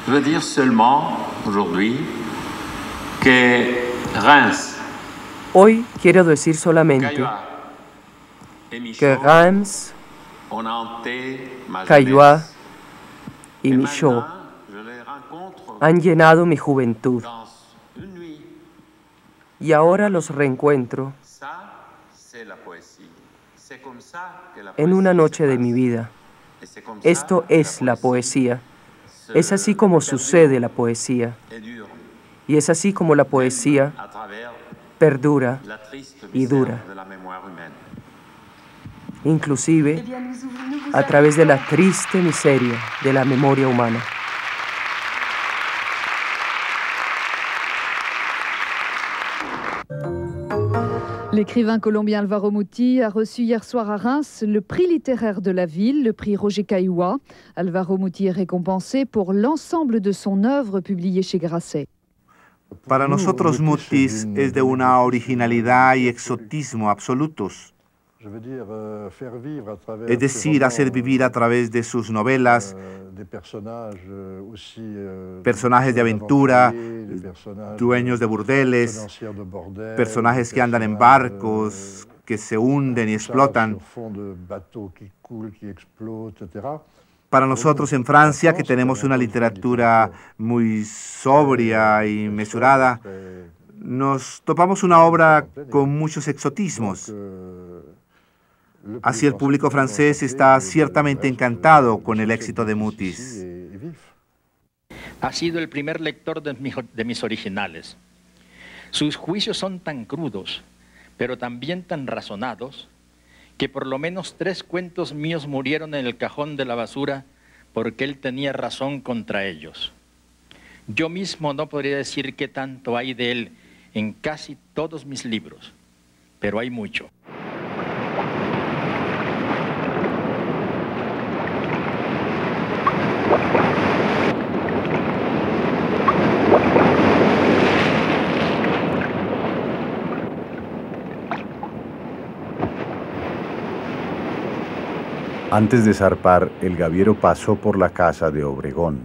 Je veux dire seulement aujourd'hui que Reims, Hoy quiero decir solamente que Reims, Caillois y Michaud han llenado mi juventud y ahora los reencuentro en una noche de mi vida. Esto es la poesía. Es así como sucede la poesía. Y es así como la poesía perdura y dura. Inclusive a través de la triste miseria de la memoria humana. L'écrivain colombien Alvaro Muti a reçu hier soir à Reims le prix littéraire de la ville, le prix Roger Caillois. Alvaro Muti est récompensé pour l'ensemble de son œuvre publiée chez Grasset. Para nosotros Mutis es de una originalidad y exotismo absolutos. Es decir, hacer vivir a través de sus novelas personajes de aventura, dueños de burdeles, personajes que andan en barcos, que se hunden y explotan. Para nosotros en Francia, que tenemos una literatura muy sobria y mesurada, nos topamos una obra con muchos exotismos. Así el público francés está ciertamente encantado con el éxito de Mutis. Ha sido el primer lector de mis originales. Sus juicios son tan crudos, pero también tan razonados, que por lo menos 3 cuentos míos murieron en el cajón de la basura porque él tenía razón contra ellos. Yo mismo no podría decir qué tanto hay de él en casi todos mis libros, pero hay mucho. Antes de zarpar, el gaviero pasó por la casa de Obregón.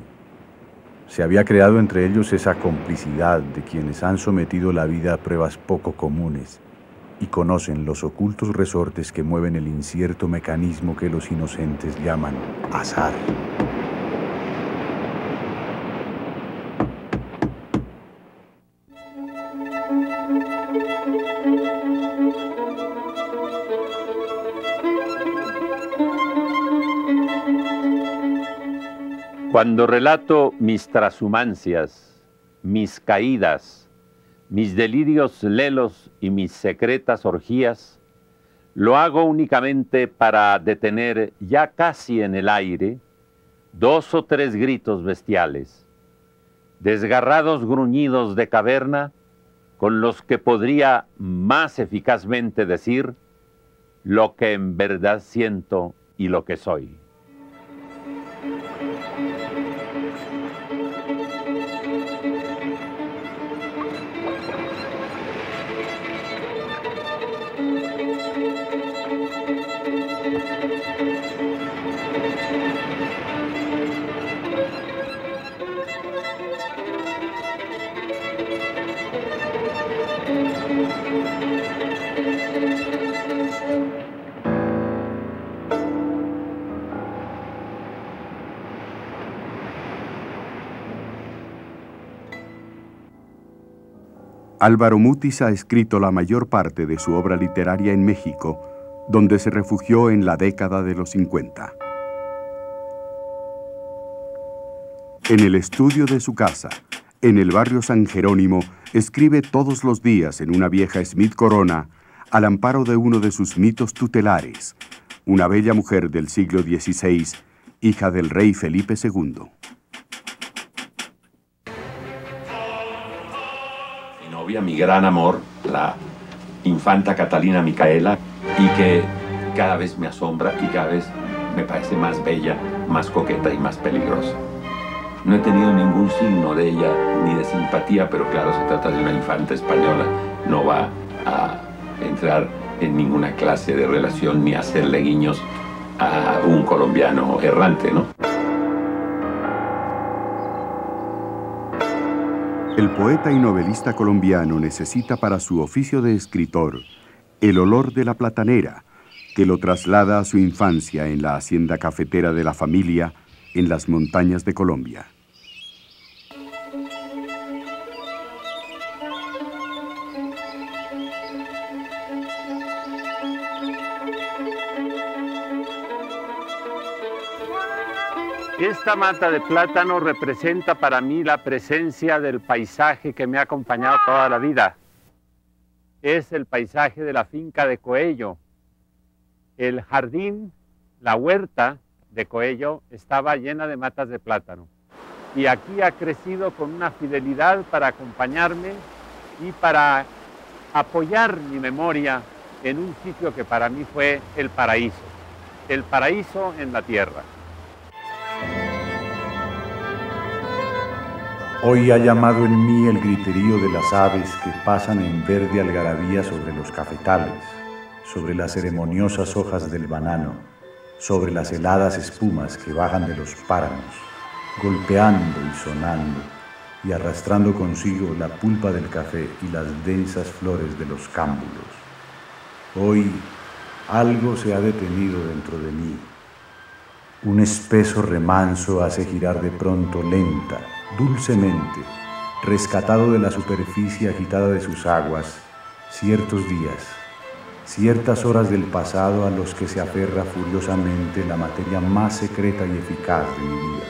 Se había creado entre ellos esa complicidad de quienes han sometido la vida a pruebas poco comunes y conocen los ocultos resortes que mueven el incierto mecanismo que los inocentes llaman azar. Cuando relato mis transhumancias, mis caídas, mis delirios lelos y mis secretas orgías, lo hago únicamente para detener ya casi en el aire 2 o 3 gritos bestiales, desgarrados gruñidos de caverna con los que podría más eficazmente decir lo que en verdad siento y lo que soy. Álvaro Mutis ha escrito la mayor parte de su obra literaria en México, donde se refugió en la década de los 50. En el estudio de su casa, en el barrio San Jerónimo, escribe todos los días en una vieja Smith Corona, al amparo de uno de sus mitos tutelares, una bella mujer del siglo XVI, hija del rey Felipe II. Mi gran amor, la infanta Catalina Micaela, y que cada vez me asombra y cada vez me parece más bella, más coqueta y más peligrosa. No he tenido ningún signo de ella ni de simpatía, pero claro, se trata de una infanta española, no va a entrar en ninguna clase de relación ni a hacerle guiños a un colombiano errante, ¿no? El poeta y novelista colombiano necesita para su oficio de escritor el olor de la platanera, que lo traslada a su infancia en la hacienda cafetera de la familia en las montañas de Colombia. Esta mata de plátano representa para mí la presencia del paisaje que me ha acompañado toda la vida. Es el paisaje de la finca de Coello. El jardín, la huerta de Coello estaba llena de matas de plátano. Y aquí ha crecido con una fidelidad para acompañarme y para apoyar mi memoria en un sitio que para mí fue el paraíso en la tierra. Hoy ha llamado en mí el griterío de las aves que pasan en verde algarabía sobre los cafetales, sobre las ceremoniosas hojas del banano, sobre las heladas espumas que bajan de los páramos, golpeando y sonando, y arrastrando consigo la pulpa del café y las densas flores de los cámbulos. Hoy algo se ha detenido dentro de mí. Un espeso remanso hace girar de pronto lenta, dulcemente, rescatado de la superficie agitada de sus aguas, ciertos días, ciertas horas del pasado a los que se aferra furiosamente la materia más secreta y eficaz de mi vida.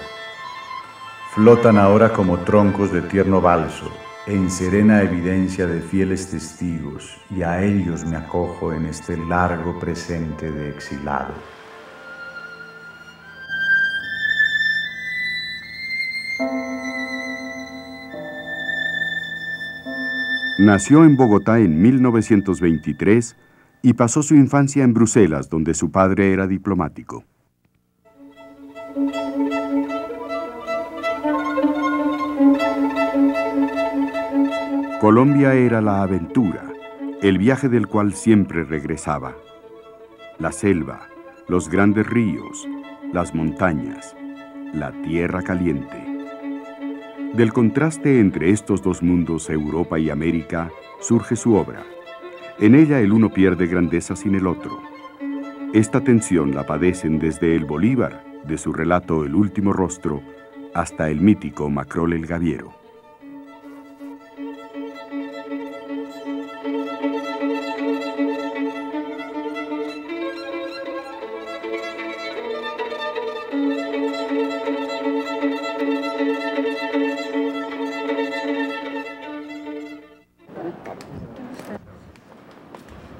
Flotan ahora como troncos de tierno balso, en serena evidencia de fieles testigos, y a ellos me acojo en este largo presente de exilado. Nació en Bogotá en 1923 y pasó su infancia en Bruselas, donde su padre era diplomático. Colombia era la aventura, el viaje del cual siempre regresaba. La selva, los grandes ríos, las montañas, la tierra caliente. Del contraste entre estos dos mundos, Europa y América, surge su obra. En ella el uno pierde grandeza sin el otro. Esta tensión la padecen desde el Bolívar, de su relato El último rostro, hasta el mítico Macrol el Gaviero.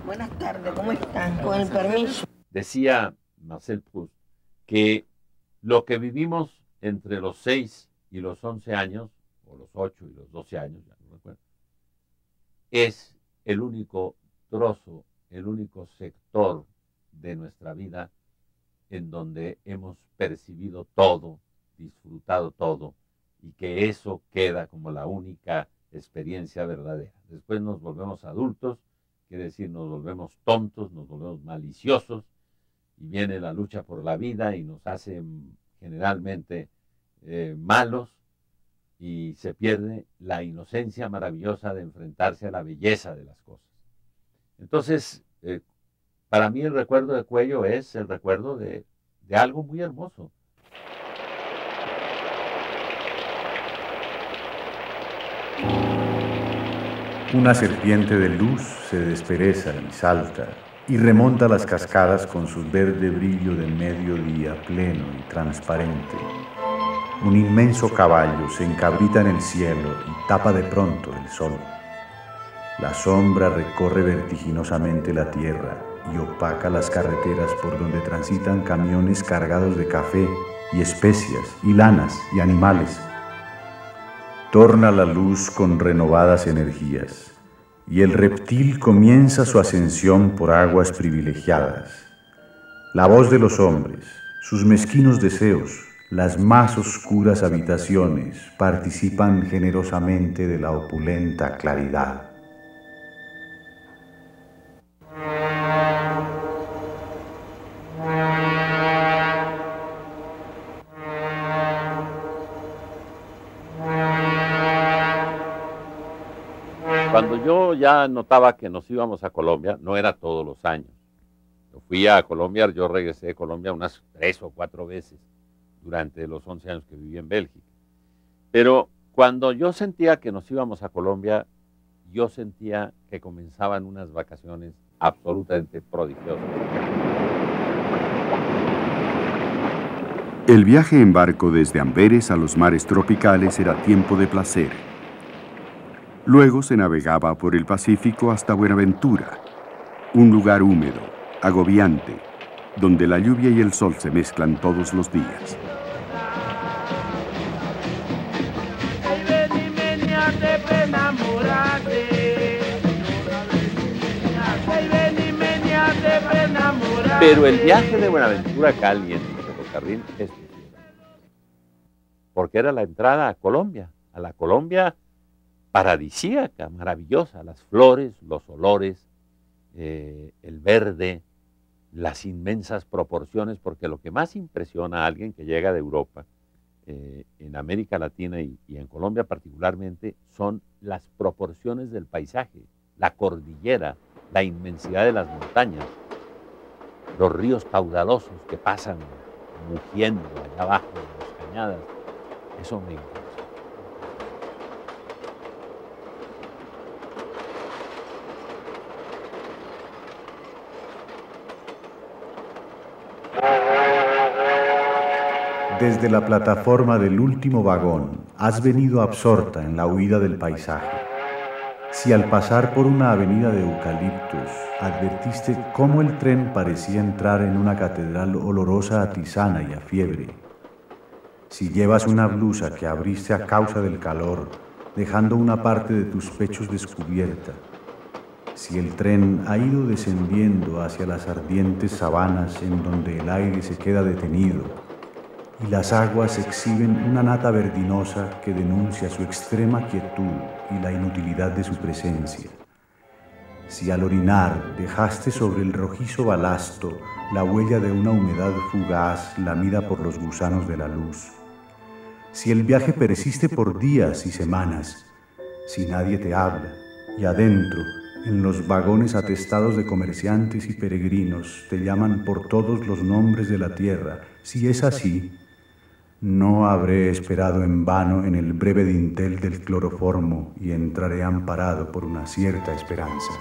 Buenas tardes, ¿cómo están? Con el permiso. Decía Marcel Proust que lo que vivimos entre los 6 y los 11 años, o los 8 y los 12 años, ya no recuerdo, es el único trozo, el único sector de nuestra vida en donde hemos percibido todo, disfrutado todo, y que eso queda como la única experiencia verdadera. Después nos volvemos adultos, quiere decir, nos volvemos tontos, nos volvemos maliciosos, y viene la lucha por la vida y nos hace generalmente malos, y se pierde la inocencia maravillosa de enfrentarse a la belleza de las cosas. Entonces, para mí el recuerdo de Coello es el recuerdo de algo muy hermoso. Una serpiente de luz se despereza y salta y remonta las cascadas con su verde brillo de mediodía pleno y transparente. Un inmenso caballo se encabrita en el cielo y tapa de pronto el sol. La sombra recorre vertiginosamente la tierra y opaca las carreteras por donde transitan camiones cargados de café y especias y lanas y animales. Torna la luz con renovadas energías, y el reptil comienza su ascensión por aguas privilegiadas. La voz de los hombres, sus mezquinos deseos, las más oscuras habitaciones participan generosamente de la opulenta claridad. Cuando yo ya notaba que nos íbamos a Colombia, no era todos los años. Yo fui a Colombia, yo regresé de Colombia unas 3 o 4 veces durante los 11 años que viví en Bélgica. Pero cuando yo sentía que nos íbamos a Colombia, yo sentía que comenzaban unas vacaciones absolutamente prodigiosas. El viaje en barco desde Amberes a los mares tropicales era tiempo de placer. Luego se navegaba por el Pacífico hasta Buenaventura, un lugar húmedo, agobiante, donde la lluvia y el sol se mezclan todos los días. Pero el viaje de Buenaventura a Cali en el ferrocarril es difícil, porque era la entrada a Colombia, a la Colombia paradisíaca, maravillosa, las flores, los olores, el verde, las inmensas proporciones, porque lo que más impresiona a alguien que llega de Europa, en América Latina y en Colombia particularmente, son las proporciones del paisaje, la cordillera, la inmensidad de las montañas, los ríos caudalosos que pasan mugiendo allá abajo en las cañadas. Eso me encanta. Desde la plataforma del último vagón has venido absorta en la huida del paisaje. Si al pasar por una avenida de eucaliptos advertiste cómo el tren parecía entrar en una catedral olorosa a tisana y a fiebre, si llevas una blusa que abriste a causa del calor, dejando una parte de tus pechos descubierta, si el tren ha ido descendiendo hacia las ardientes sabanas en donde el aire se queda detenido y las aguas exhiben una nata verdinosa que denuncia su extrema quietud y la inutilidad de su presencia, si al orinar dejaste sobre el rojizo balasto la huella de una humedad fugaz lamida por los gusanos de la luz, si el viaje persiste por días y semanas, si nadie te habla y adentro, en los vagones atestados de comerciantes y peregrinos, te llaman por todos los nombres de la tierra, si es así, no habré esperado en vano en el breve dintel del cloroformo y entraré amparado por una cierta esperanza.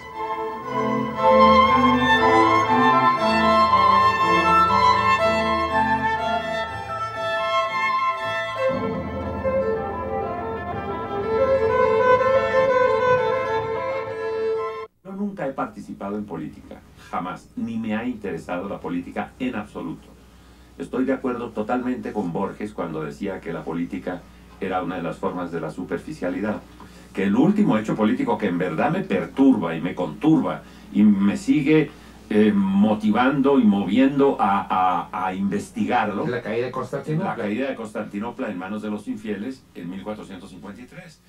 Yo nunca he participado en política, jamás, ni me ha interesado la política en absoluto. Estoy de acuerdo totalmente con Borges cuando decía que la política era una de las formas de la superficialidad. Que el último hecho político que en verdad me perturba y me conturba y me sigue motivando y moviendo a investigarlo. La caída de Constantinopla. La caída de Constantinopla en manos de los infieles en 1453.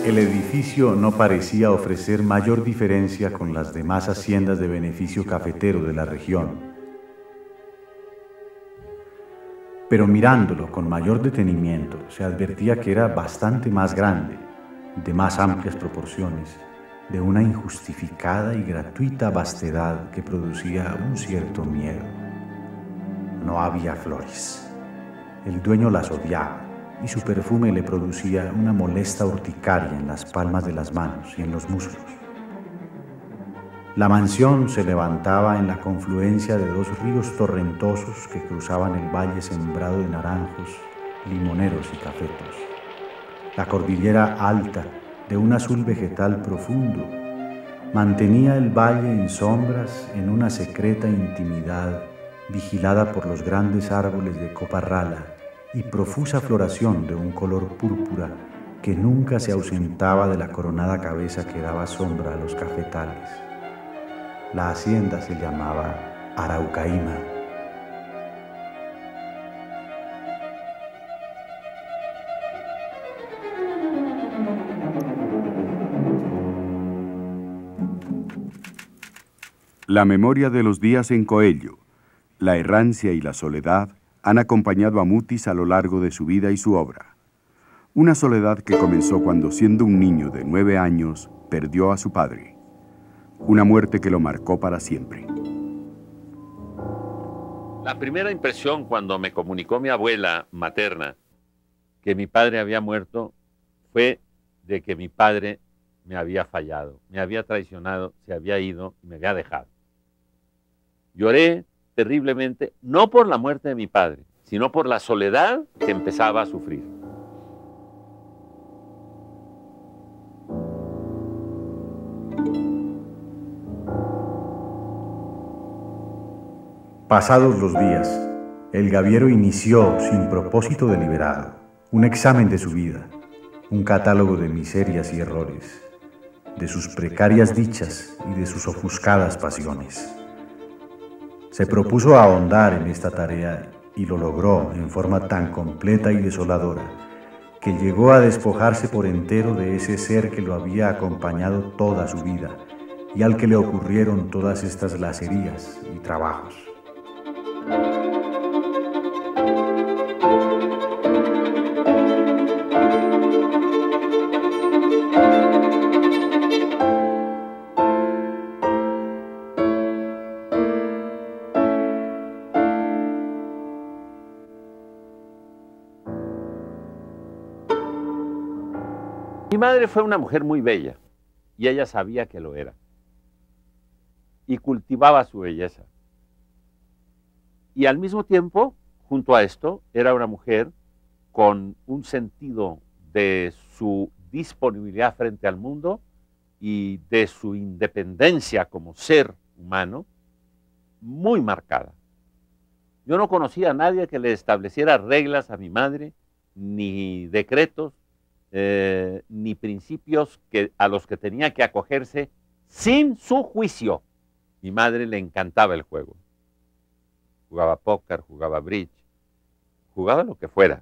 El edificio no parecía ofrecer mayor diferencia con las demás haciendas de beneficio cafetero de la región. Pero mirándolo con mayor detenimiento, se advertía que era bastante más grande, de más amplias proporciones, de una injustificada y gratuita vastedad que producía un cierto miedo. No había flores. El dueño las odiaba, y su perfume le producía una molesta urticaria en las palmas de las manos y en los muslos. La mansión se levantaba en la confluencia de dos ríos torrentosos que cruzaban el valle sembrado de naranjos, limoneros y cafetos. La cordillera alta, de un azul vegetal profundo, mantenía el valle en sombras en una secreta intimidad vigilada por los grandes árboles de coparrala y profusa floración de un color púrpura que nunca se ausentaba de la coronada cabeza que daba sombra a los cafetales. La hacienda se llamaba Araucaíma. La memoria de los días en Coello, la errancia y la soledad han acompañado a Mutis a lo largo de su vida y su obra. Una soledad que comenzó cuando, siendo un niño de 9 años, perdió a su padre. Una muerte que lo marcó para siempre. La primera impresión cuando me comunicó mi abuela materna que mi padre había muerto fue de que mi padre me había fallado, me había traicionado, se había ido y me había dejado. Lloré terriblemente, no por la muerte de mi padre, sino por la soledad que empezaba a sufrir. Pasados los días, el Gaviero inició, sin propósito deliberado, un examen de su vida, un catálogo de miserias y errores, de sus precarias dichas y de sus ofuscadas pasiones. Se propuso ahondar en esta tarea y lo logró en forma tan completa y desoladora que llegó a despojarse por entero de ese ser que lo había acompañado toda su vida y al que le ocurrieron todas estas lacerías y trabajos. Mi madre fue una mujer muy bella y ella sabía que lo era y cultivaba su belleza. Y al mismo tiempo, junto a esto, era una mujer con un sentido de su disponibilidad frente al mundo y de su independencia como ser humano muy marcada. Yo no conocía a nadie que le estableciera reglas a mi madre, ni decretos, ni principios a los que tenía que acogerse sin su juicio. Mi madre le encantaba el juego. Jugaba póker, jugaba bridge, jugaba lo que fuera.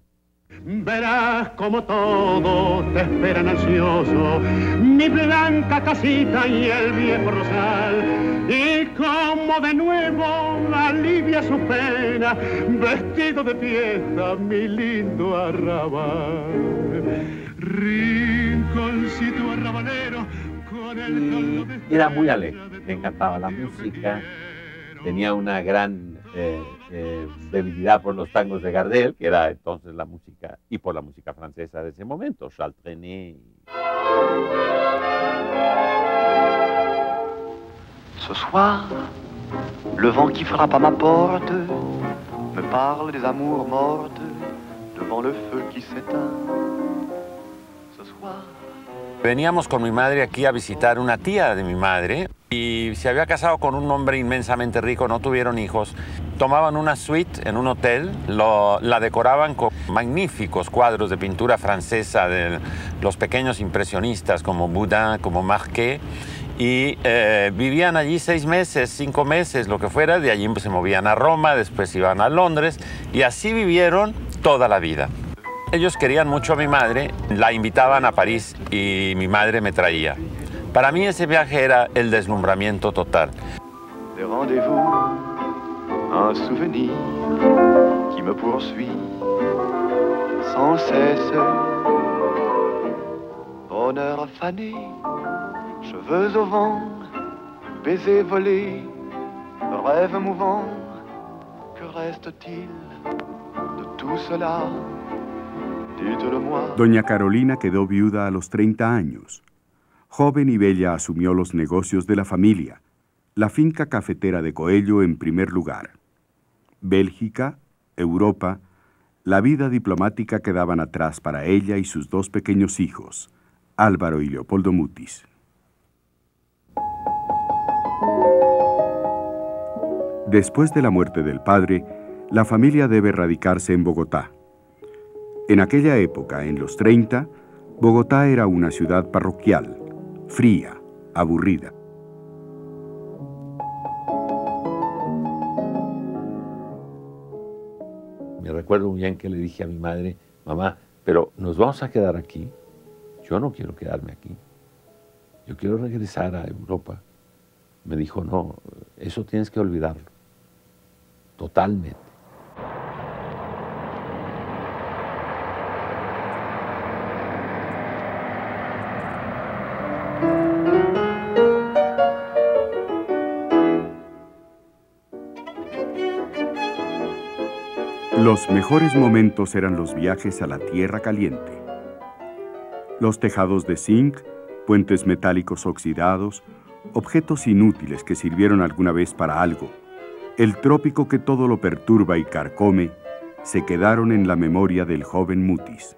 Verás como todos te esperan ansioso, mi blanca casita y el viejo rosal, y como de nuevo alivia su pena, vestido de fiesta, mi lindo arrabal. Rinconcito arrabalero con el caldo de... Era muy alegre, le encantaba la música, tenía una gran debilidad por los tangos de Gardel, que era entonces la música, y por la música francesa de ese momento, Charles Trenet. Ce soir, le vent qui frappe à ma porte me parle des amours mortes devant le feu qui s'éteint. Ce soir... Veníamos con mi madre aquí a visitar una tía de mi madre y se había casado con un hombre inmensamente rico, no tuvieron hijos. Tomaban una suite en un hotel, la decoraban con magníficos cuadros de pintura francesa de los pequeños impresionistas como Boudin, como Marquet, y vivían allí 6 meses, 5 meses, lo que fuera. De allí pues, se movían a Roma, después iban a Londres y así vivieron toda la vida. Ellos querían mucho a mi madre, la invitaban a París y mi madre me traía. Para mí ese viaje era el deslumbramiento total. Des rendez-vous, un souvenir qui me poursuit sans cesse. Bonheur fané, cheveux au vent, baisers volés, rêve mouvant. Que reste-t-il de tout cela? Doña Carolina quedó viuda a los 30 años. Joven y bella asumió los negocios de la familia, la finca cafetera de Coello en primer lugar. Bélgica, Europa, la vida diplomática quedaban atrás para ella y sus 2 pequeños hijos, Álvaro y Leopoldo Mutis. Después de la muerte del padre, la familia debe radicarse en Bogotá. En aquella época, en los 30, Bogotá era una ciudad parroquial, fría, aburrida. recuerdo muy bien que le dije a mi madre, mamá, pero ¿nos vamos a quedar aquí? Yo no quiero quedarme aquí. Yo quiero regresar a Europa. Me dijo, no, eso tienes que olvidarlo. Totalmente. Los mejores momentos eran los viajes a la Tierra Caliente. Los tejados de zinc, puentes metálicos oxidados, objetos inútiles que sirvieron alguna vez para algo, el trópico que todo lo perturba y carcome, se quedaron en la memoria del joven Mutis.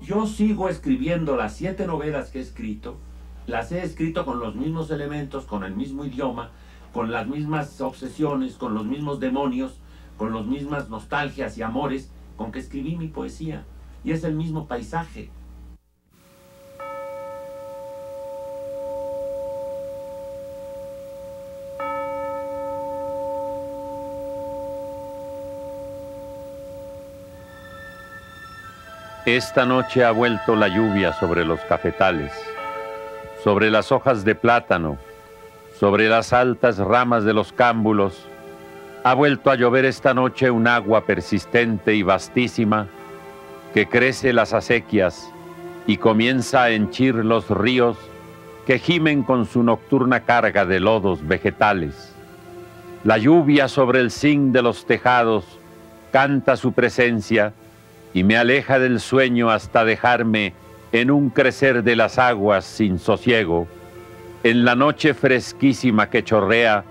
Yo sigo escribiendo las 7 novelas que he escrito, las he escrito con los mismos elementos, con el mismo idioma, con las mismas obsesiones, con los mismos demonios, con las mismas nostalgias y amores con que escribí mi poesía. Y es el mismo paisaje. Esta noche ha vuelto la lluvia sobre los cafetales, sobre las hojas de plátano, sobre las altas ramas de los cámbulos. Ha vuelto a llover esta noche un agua persistente y vastísima que crece las acequias y comienza a henchir los ríos que gimen con su nocturna carga de lodos vegetales. La lluvia sobre el zinc de los tejados canta su presencia y me aleja del sueño hasta dejarme en un crecer de las aguas sin sosiego, en la noche fresquísima que chorrea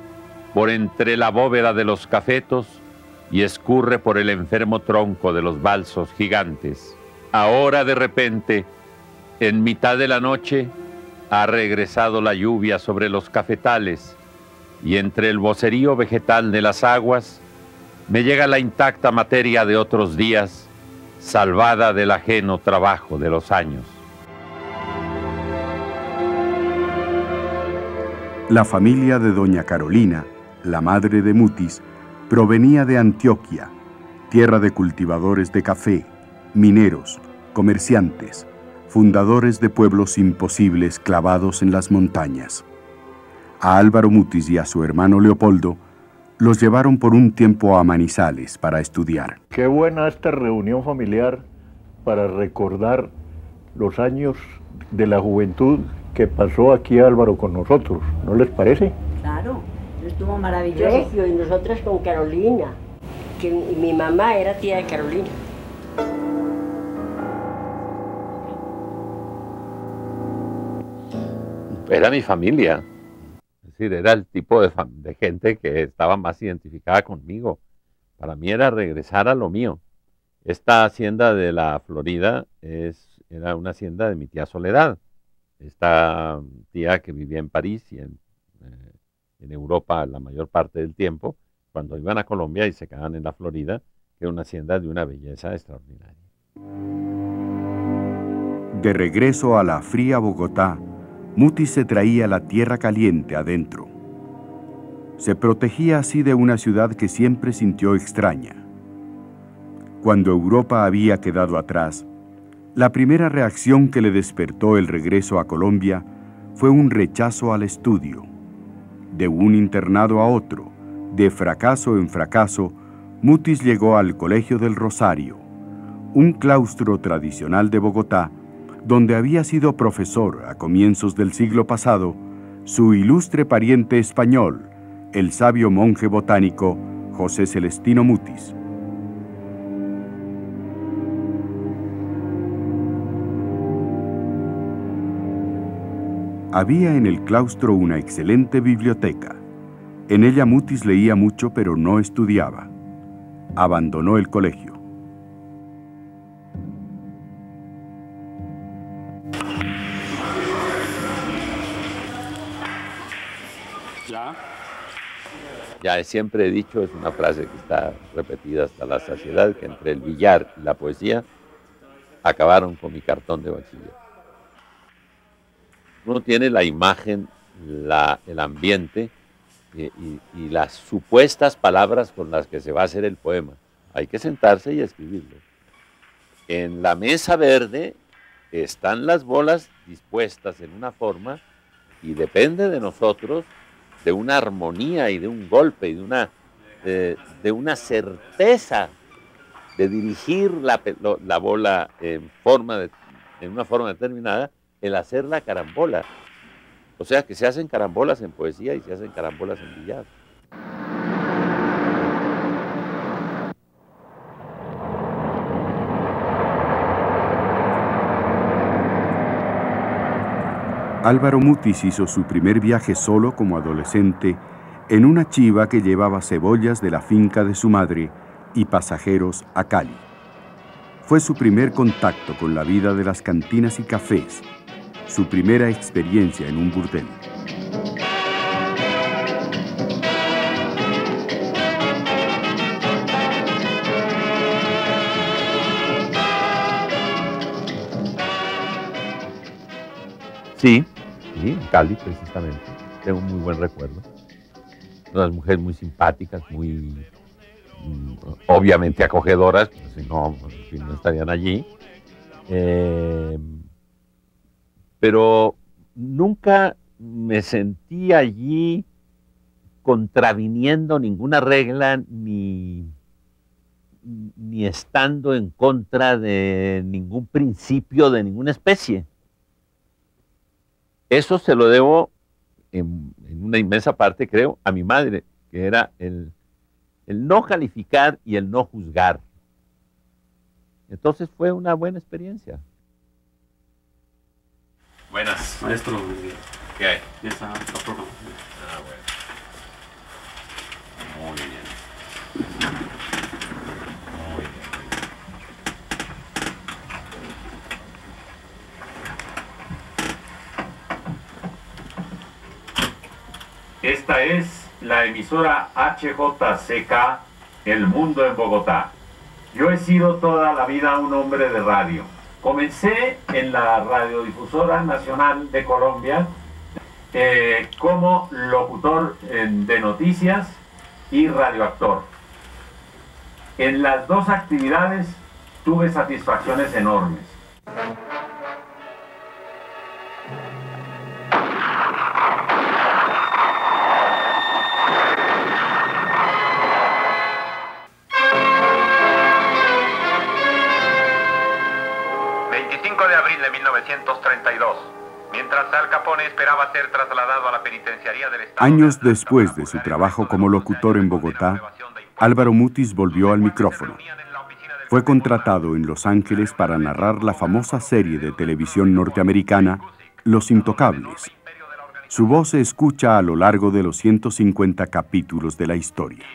por entre la bóveda de los cafetos y escurre por el enfermo tronco de los balsos gigantes. Ahora de repente, en mitad de la noche, ha regresado la lluvia sobre los cafetales y entre el vocerío vegetal de las aguas me llega la intacta materia de otros días, salvada del ajeno trabajo de los años. La familia de doña Carolina, la madre de Mutis, provenía de Antioquia, tierra de cultivadores de café, mineros, comerciantes, fundadores de pueblos imposibles clavados en las montañas. A Álvaro Mutis y a su hermano Leopoldo los llevaron por un tiempo a Manizales para estudiar. Qué buena esta reunión familiar para recordar los años de la juventud que pasó aquí Álvaro con nosotros, ¿no les parece? Claro, estuvo maravilloso. Y nosotros con Carolina, que mi mamá era tía de Carolina. Era mi familia. Es decir, era el tipo de gente que estaba más identificada conmigo. Para mí era regresar a lo mío. Esta hacienda de la Florida era una hacienda de mi tía Soledad. Esta tía que vivía en París y en Europa la mayor parte del tiempo, cuando iban a Colombia y se quedaban en la Florida, que era una hacienda de una belleza extraordinaria. De regreso a la fría Bogotá, Mutis se traía la tierra caliente adentro. Se protegía así de una ciudad que siempre sintió extraña. Cuando Europa había quedado atrás, la primera reacción que le despertó el regreso a Colombia fue un rechazo al estudio. De un internado a otro, de fracaso en fracaso, Mutis llegó al Colegio del Rosario, un claustro tradicional de Bogotá, donde había sido profesor a comienzos del siglo pasado su ilustre pariente español, el sabio monje botánico José Celestino Mutis. Había en el claustro una excelente biblioteca. En ella Mutis leía mucho, pero no estudiaba. Abandonó el colegio. Ya siempre he dicho, es una frase que está repetida hasta la saciedad, que entre el billar y la poesía acabaron con mi cartón de bachiller. Uno tiene la imagen, el ambiente y las supuestas palabras con las que se va a hacer el poema. Hay que sentarse y escribirlo. En la mesa verde están las bolas dispuestas en una forma y depende de nosotros de una armonía y de un golpe y de una certeza de dirigir la bola en una forma determinada, el hacer la carambola. O sea que se hacen carambolas en poesía y se hacen carambolas en billar. Álvaro Mutis hizo su primer viaje solo como adolescente en una chiva que llevaba cebollas de la finca de su madre y pasajeros a Cali. Fue su primer contacto con la vida de las cantinas y cafés, su primera experiencia en un burdel. Sí, en Cali precisamente. Tengo un muy buen recuerdo. Unas mujeres muy simpáticas, muy obviamente acogedoras, pues, si no estarían allí. Pero nunca me sentí allí contraviniendo ninguna regla ni estando en contra de ningún principio de ninguna especie. Eso se lo debo en una inmensa parte, creo, a mi madre, que era el no calificar y el no juzgar. Entonces fue una buena experiencia. Buenas. Maestro, ¿Qué hay? ya está programado. Ah, bueno. Muy bien. Muy bien. Esta es la emisora HJCK, El Mundo en Bogotá. Yo he sido toda la vida un hombre de radio. Comencé en la Radiodifusora Nacional de Colombia como locutor de noticias y radioactor. En las dos actividades tuve satisfacciones enormes. De abril de 1932, mientras Al Capone esperaba ser trasladado a la penitenciaría del Estado. Años después de su trabajo como locutor en Bogotá, Álvaro Mutis volvió al micrófono. Fue contratado en Los Ángeles para narrar la famosa serie de televisión norteamericana Los Intocables. Su voz se escucha a lo largo de los 150 capítulos de la historia.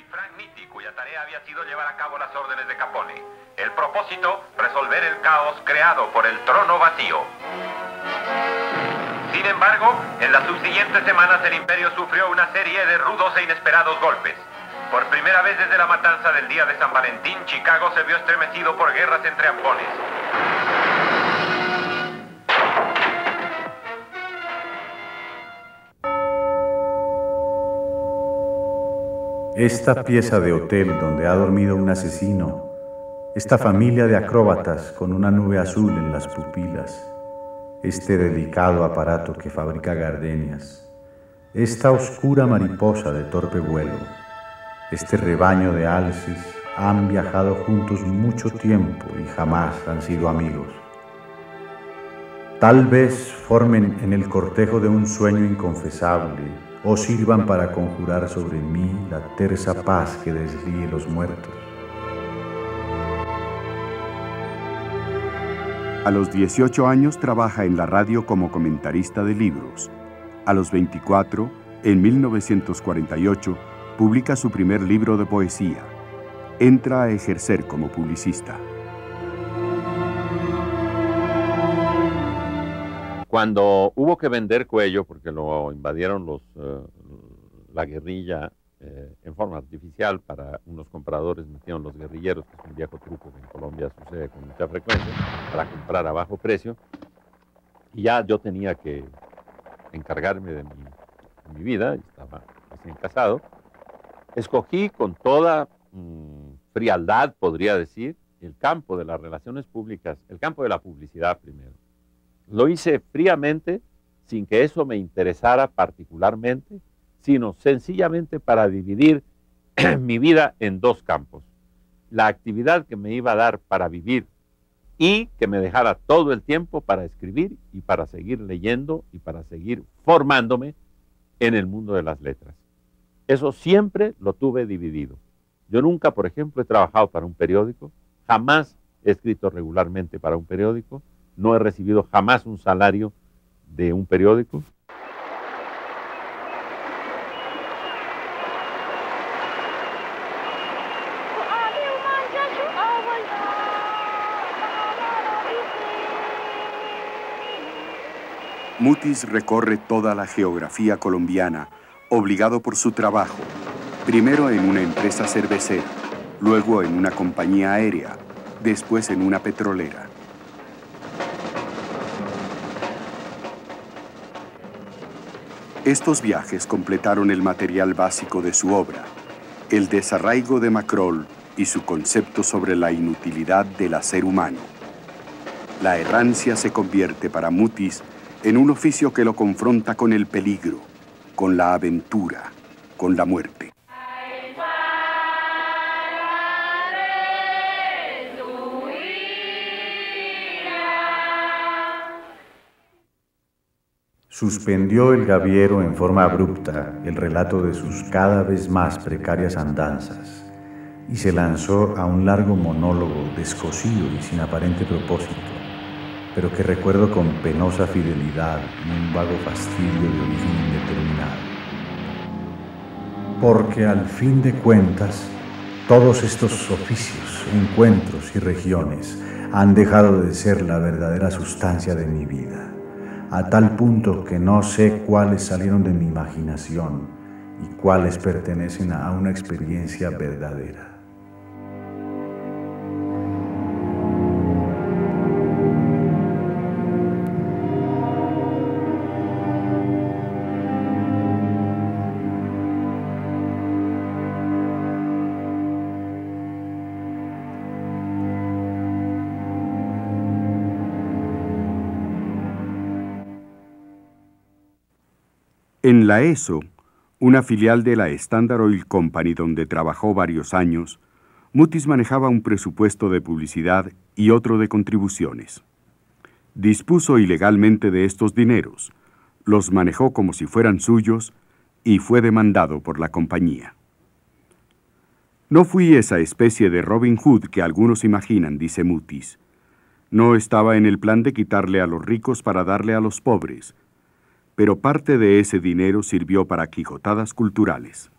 Cuya tarea había sido llevar a cabo las órdenes de Capone. El propósito, resolver el caos creado por el trono vacío. Sin embargo, en las subsiguientes semanas el imperio sufrió una serie de rudos e inesperados golpes. Por primera vez desde la matanza del día de San Valentín, Chicago se vio estremecido por guerras entre ampones. Esta pieza de hotel donde ha dormido un asesino, esta familia de acróbatas con una nube azul en las pupilas, este delicado aparato que fabrica gardenias, esta oscura mariposa de torpe vuelo, este rebaño de alces han viajado juntos mucho tiempo y jamás han sido amigos. Tal vez formen en el cortejo de un sueño inconfesable o sirvan para conjurar sobre mí la tersa paz que deslíe los muertos. A los 18 años trabaja en la radio como comentarista de libros. A los 24, en 1948, publica su primer libro de poesía. Entra a ejercer como publicista. Cuando hubo que vender Cuello, porque lo invadieron la guerrilla en forma artificial para unos compradores, metieron los guerrilleros, que es un viejo truco que en Colombia sucede con mucha frecuencia, para comprar a bajo precio. Y ya yo tenía que encargarme de mi vida, estaba recién casado. Escogí con toda frialdad, podría decir, el campo de las relaciones públicas, el campo de la publicidad primero. Lo hice fríamente, sin que eso me interesara particularmente, sino sencillamente para dividir mi vida en dos campos. La actividad que me iba a dar para vivir y que me dejara todo el tiempo para escribir y para seguir leyendo y para seguir formándome en el mundo de las letras. Eso siempre lo tuve dividido. Yo nunca, por ejemplo, he trabajado para un periódico, jamás he escrito regularmente para un periódico, no he recibido jamás un salario de un periódico. Mutis recorre toda la geografía colombiana, obligado por su trabajo, primero en una empresa cervecera, luego en una compañía aérea, después en una petrolera. Estos viajes completaron el material básico de su obra, el desarraigo de Macrol y su concepto sobre la inutilidad del hacer humano. La errancia se convierte para Mutis en un oficio que lo confronta con el peligro, con la aventura, con la muerte. Suspendió el gaviero en forma abrupta el relato de sus cada vez más precarias andanzas y se lanzó a un largo monólogo descosido y sin aparente propósito, pero que recuerdo con penosa fidelidad y un vago fastidio de origen indeterminado. Porque al fin de cuentas, todos estos oficios, encuentros y regiones han dejado de ser la verdadera sustancia de mi vida, a tal punto que no sé cuáles salieron de mi imaginación y cuáles pertenecen a una experiencia verdadera. En la ESO, una filial de la Standard Oil Company donde trabajó varios años, Mutis manejaba un presupuesto de publicidad y otro de contribuciones. Dispuso ilegalmente de estos dineros, los manejó como si fueran suyos y fue demandado por la compañía. No fui esa especie de Robin Hood que algunos imaginan, dice Mutis. No estaba en el plan de quitarle a los ricos para darle a los pobres, pero parte de ese dinero sirvió para quijotadas culturales.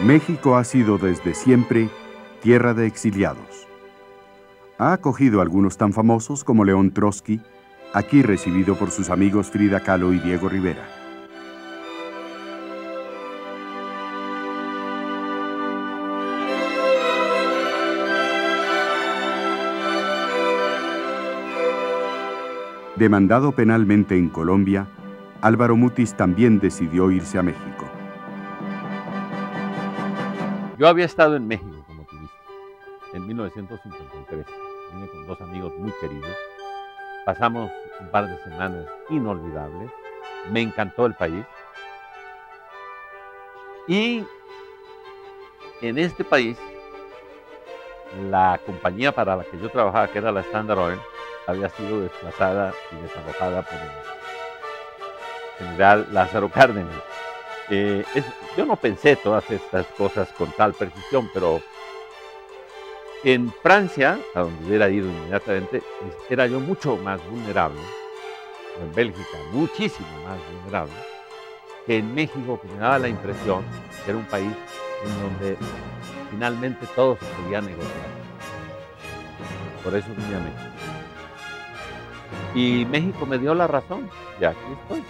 México ha sido desde siempre tierra de exiliados. Ha acogido a algunos tan famosos como León Trotsky, aquí recibido por sus amigos Frida Kahlo y Diego Rivera. Demandado penalmente en Colombia, Álvaro Mutis también decidió irse a México. Yo había estado en México como turista en 1953. Vine con dos amigos muy queridos. Pasamos un par de semanas inolvidables. Me encantó el país. Y en este país, la compañía para la que yo trabajaba, que era la Standard Oil, había sido desplazada y desalojada por el general Lázaro Cárdenas. Yo no pensé todas estas cosas con tal precisión, pero en Francia, a donde hubiera ido inmediatamente, era yo mucho más vulnerable, o en Bélgica, muchísimo más vulnerable, que en México, que me daba la impresión que era un país en donde finalmente todo se podía negociar. Por eso vine a México. Y México me dio la razón, y aquí estoy.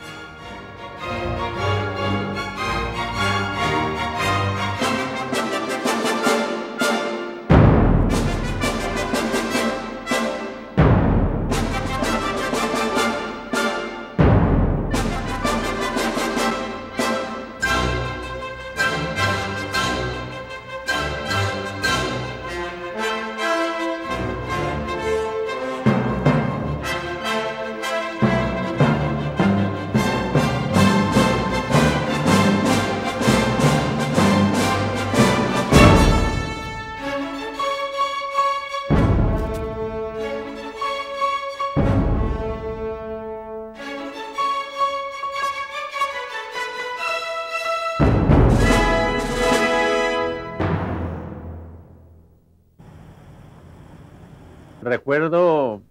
Recuerdo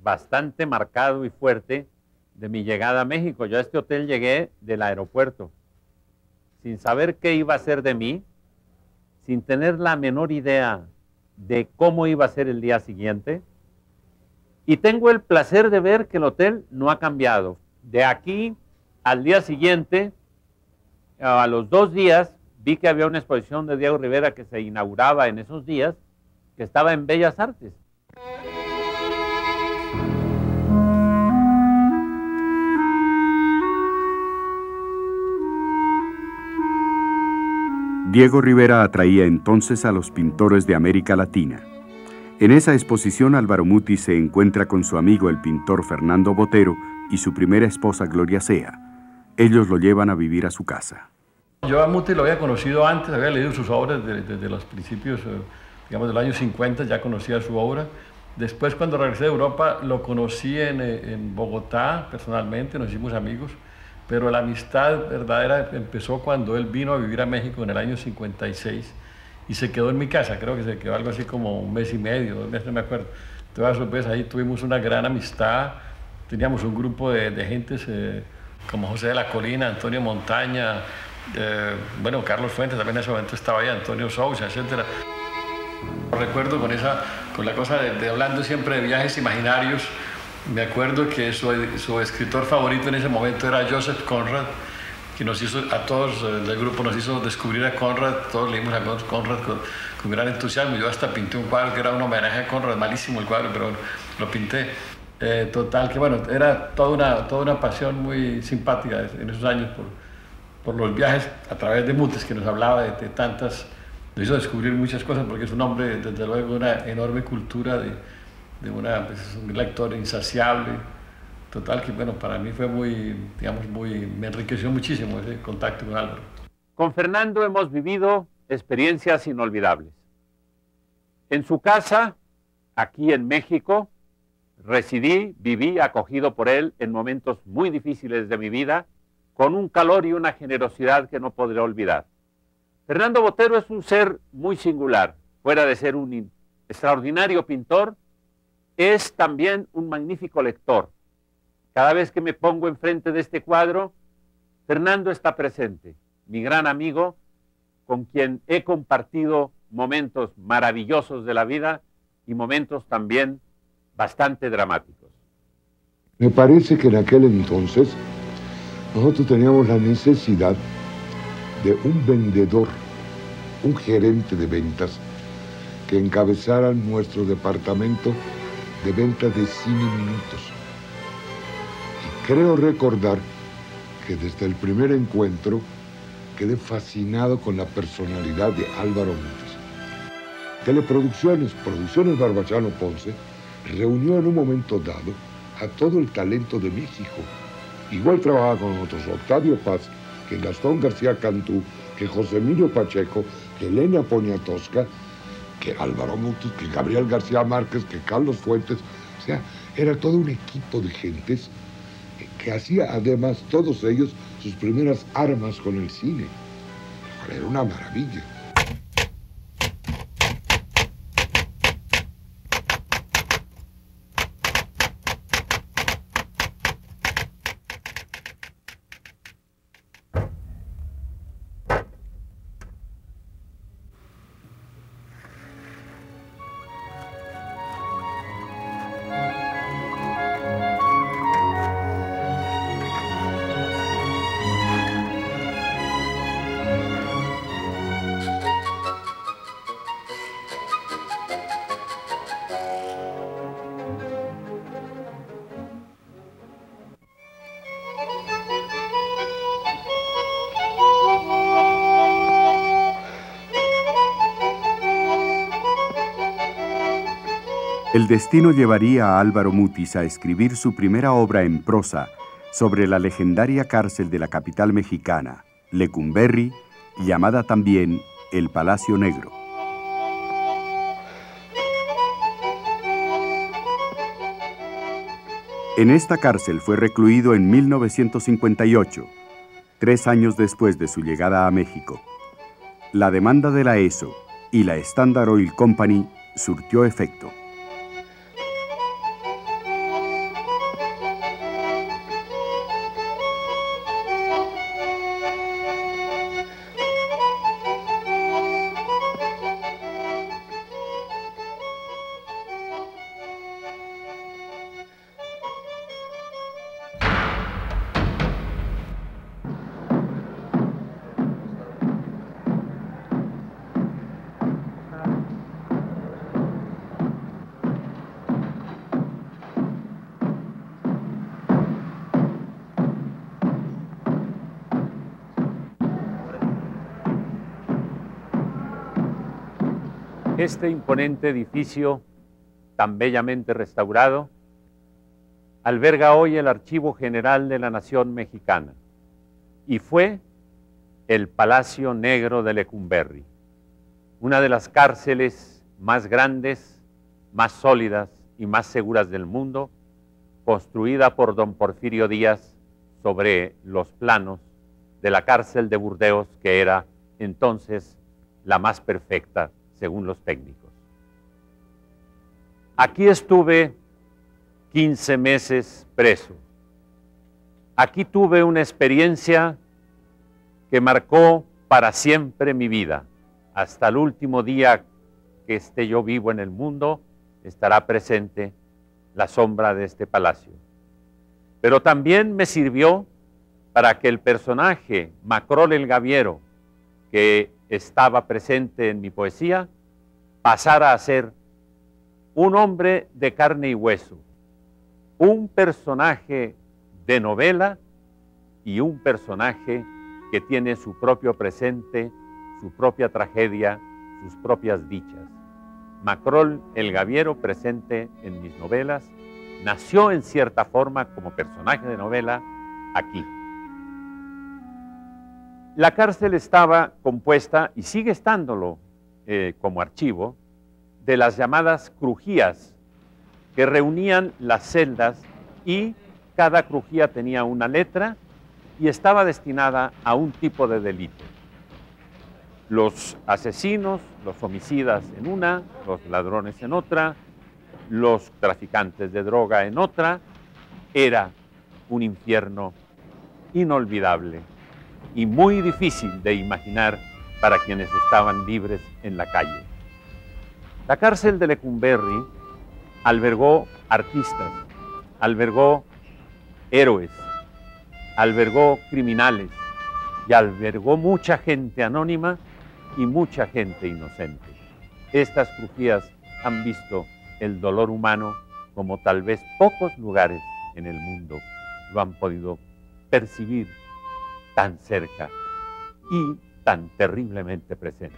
bastante marcado y fuerte de mi llegada a México. Yo a este hotel llegué del aeropuerto, sin saber qué iba a ser de mí, sin tener la menor idea de cómo iba a ser el día siguiente. Y tengo el placer de ver que el hotel no ha cambiado. De aquí al día siguiente, a los 2 días, vi que había una exposición de Diego Rivera que se inauguraba en esos días, que estaba en Bellas Artes. Diego Rivera atraía entonces a los pintores de América Latina. En esa exposición Álvaro Mutis se encuentra con su amigo el pintor Fernando Botero y su primera esposa Gloria Sea. Ellos lo llevan a vivir a su casa. Yo a Mutis lo había conocido antes, había leído sus obras desde los principios, digamos, del año 50, ya conocía su obra. Después, cuando regresé de Europa, lo conocí en Bogotá personalmente, nos hicimos amigos. Pero la amistad verdadera empezó cuando él vino a vivir a México en el año 56 y se quedó en mi casa. Creo que se quedó algo así como 1 mes y medio, 2 meses, no me acuerdo. Entonces, pues, ahí tuvimos una gran amistad. Teníamos un grupo de gentes como José de la Colina, Antonio Montaña, bueno, Carlos Fuentes también en ese momento estaba ahí, Antonio Sousa, etc. Recuerdo con la cosa de hablando siempre de viajes imaginarios. Me acuerdo que su escritor favorito en ese momento era Joseph Conrad, que nos hizo, a todos del grupo nos hizo descubrir a Conrad. Todos leímos a Conrad con gran entusiasmo. Yo hasta pinté un cuadro que era un homenaje a Conrad, malísimo el cuadro, pero lo pinté. Total, que bueno, era toda una pasión muy simpática en esos años por los viajes a través de Mutis, que nos hablaba de tantas, nos hizo descubrir muchas cosas, porque es un hombre, desde luego, una enorme cultura pues es un lector insaciable. Total, que bueno, para mí fue me enriqueció muchísimo ese contacto con Álvaro. Con Fernando hemos vivido experiencias inolvidables. En su casa, aquí en México, viví acogido por él en momentos muy difíciles de mi vida, con un calor y una generosidad que no podré olvidar. Fernando Botero es un ser muy singular. Fuera de ser un extraordinario pintor, es también un magnífico lector. Cada vez que me pongo enfrente de este cuadro, Fernando está presente, mi gran amigo, con quien he compartido momentos maravillosos de la vida y momentos también bastante dramáticos. Me parece que en aquel entonces nosotros teníamos la necesidad de un vendedor, un gerente de ventas, que encabezara nuestro departamento de ventas de cine y minutos. Y creo recordar que desde el primer encuentro quedé fascinado con la personalidad de Álvaro Mutis. Producciones Barbachano Ponce reunió en un momento dado a todo el talento de México. Igual trabajaba con nosotros Octavio Paz, que Gastón García Cantú, que José Emilio Pacheco, que Elena Poniatowska, que Álvaro Mutis, que Gabriel García Márquez, que Carlos Fuentes. O sea, era todo un equipo de gentes que hacía además todos ellos sus primeras armas con el cine. Era una maravilla. El destino llevaría a Álvaro Mutis a escribir su primera obra en prosa sobre la legendaria cárcel de la capital mexicana, Lecumberri, llamada también el Palacio Negro. En esta cárcel fue recluido en 1958, 3 años después de su llegada a México. La demanda de la ESO y la Standard Oil Company surtió efecto. Este imponente edificio, tan bellamente restaurado, alberga hoy el Archivo General de la Nación Mexicana y fue el Palacio Negro de Lecumberri, una de las cárceles más grandes, más sólidas y más seguras del mundo, construida por don Porfirio Díaz sobre los planos de la cárcel de Burdeos, que era entonces la más perfecta según los técnicos. Aquí estuve 15 meses preso. Aquí tuve una experiencia que marcó para siempre mi vida. Hasta el último día que esté yo vivo en el mundo, estará presente la sombra de este palacio. Pero también me sirvió para que el personaje Macrol el Gaviero, que estaba presente en mi poesía, pasara a ser un hombre de carne y hueso, un personaje de novela y un personaje que tiene su propio presente, su propia tragedia, sus propias dichas. Macrol el Gaviero, presente en mis novelas, nació en cierta forma como personaje de novela aquí. La cárcel estaba compuesta, y sigue estándolo como archivo, de las llamadas crujías, que reunían las celdas, y cada crujía tenía una letra y estaba destinada a un tipo de delito. Los asesinos, los homicidas en una, los ladrones en otra, los traficantes de droga en otra. Era un infierno inolvidable y muy difícil de imaginar para quienes estaban libres en la calle. La cárcel de Lecumberri albergó artistas, albergó héroes, albergó criminales y albergó mucha gente anónima y mucha gente inocente. Estas crujías han visto el dolor humano como tal vez pocos lugares en el mundo lo han podido percibir tan cerca y tan terriblemente presente.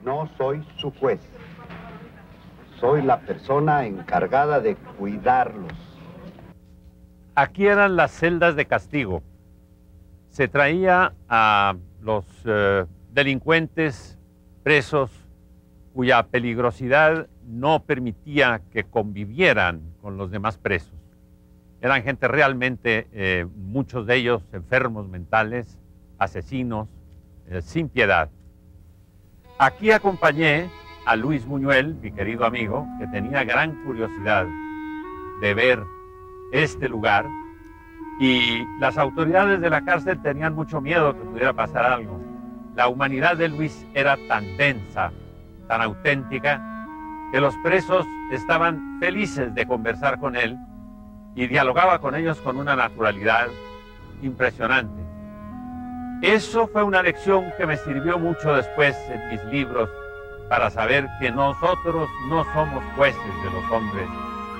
No soy su juez. Soy la persona encargada de cuidarlos. Aquí eran las celdas de castigo. Se traía a los delincuentes presos cuya peligrosidad no permitía que convivieran con los demás presos. Eran gente realmente, muchos de ellos enfermos mentales, asesinos, sin piedad. Aquí acompañé a Luis Buñuel, mi querido amigo, que tenía gran curiosidad de ver este lugar, y las autoridades de la cárcel tenían mucho miedo que pudiera pasar algo. La humanidad de Luis era tan densa, tan auténtica, que los presos estaban felices de conversar con él y dialogaba con ellos con una naturalidad impresionante. Eso fue una lección que me sirvió mucho después en mis libros para saber que nosotros no somos jueces de los hombres,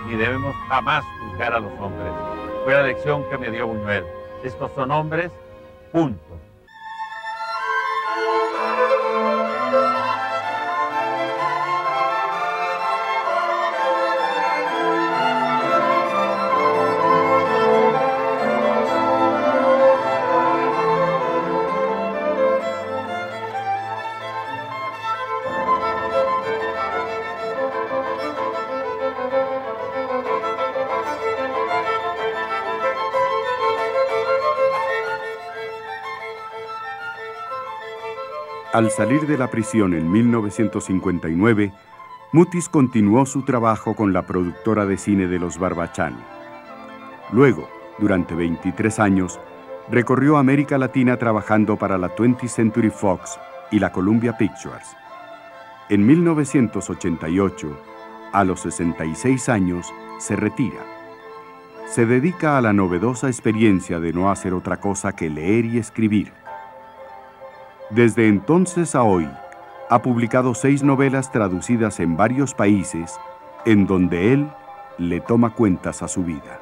ni debemos jamás juzgar a los hombres. Fue la lección que me dio Buñuel. Estos son hombres, punto. Al salir de la prisión en 1959, Mutis continuó su trabajo con la productora de cine de los Barbachán. Luego, durante 23 años, recorrió América Latina trabajando para la 20th Century Fox y la Columbia Pictures. En 1988, a los 66 años, se retira. Se dedica a la novedosa experiencia de no hacer otra cosa que leer y escribir. Desde entonces a hoy, ha publicado 6 novelas traducidas en varios países, en donde él le toma cuentas a su vida.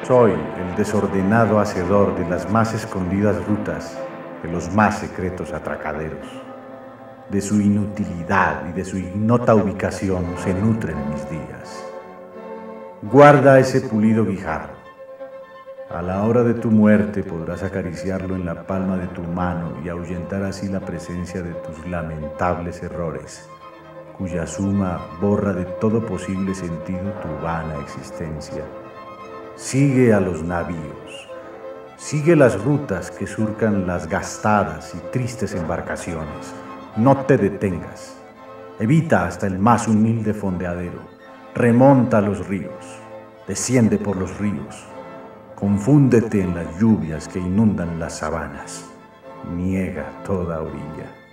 Soy el desordenado hacedor de las más escondidas rutas, de los más secretos atracaderos. De su inutilidad y de su ignota ubicación se nutren mis días. Guarda ese pulido guijarro. A la hora de tu muerte podrás acariciarlo en la palma de tu mano y ahuyentar así la presencia de tus lamentables errores, cuya suma borra de todo posible sentido tu vana existencia. Sigue a los navíos, sigue las rutas que surcan las gastadas y tristes embarcaciones. No te detengas, evita hasta el más humilde fondeadero, remonta los ríos, desciende por los ríos, confúndete en las lluvias que inundan las sabanas, niega toda orilla.